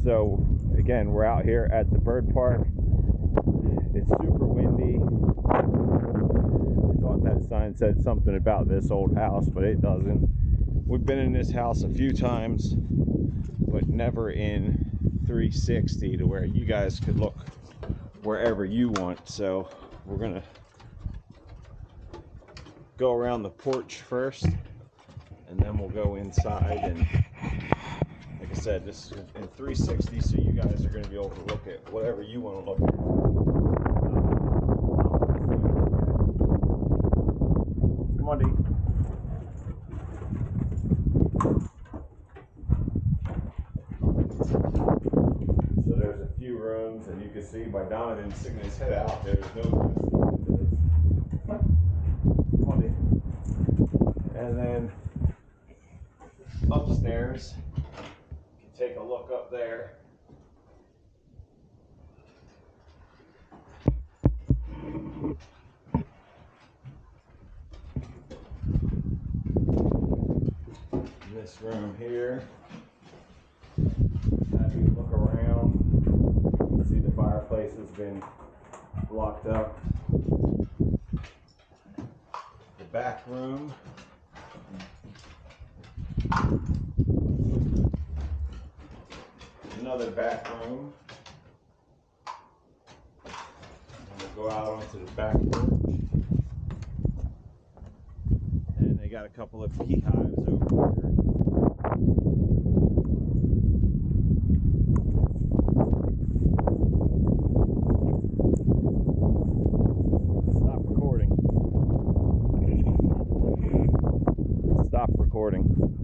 So again, we're out here at the bird park. It's super windy. I thought that sign said something about this old house, but it doesn't. We've been in this house a few times, but never in 360 to where you guys could look wherever you want. So we're gonna go around the porch first, and then we'll go inside. And like I said, this is in 360, so you guys are going to be able to look at whatever you want to look at. Come on, D. So there's a few rooms, and you can see by Donovan sticking his head out, there's no rest. Come on, D. And then upstairs, you can take a look up there. This room here, have you look around. You can see the fireplace has been blocked up. The back room. Another back room. And we'll go out onto the back porch. And they got a couple of beehives over here. Stop recording. Stop recording.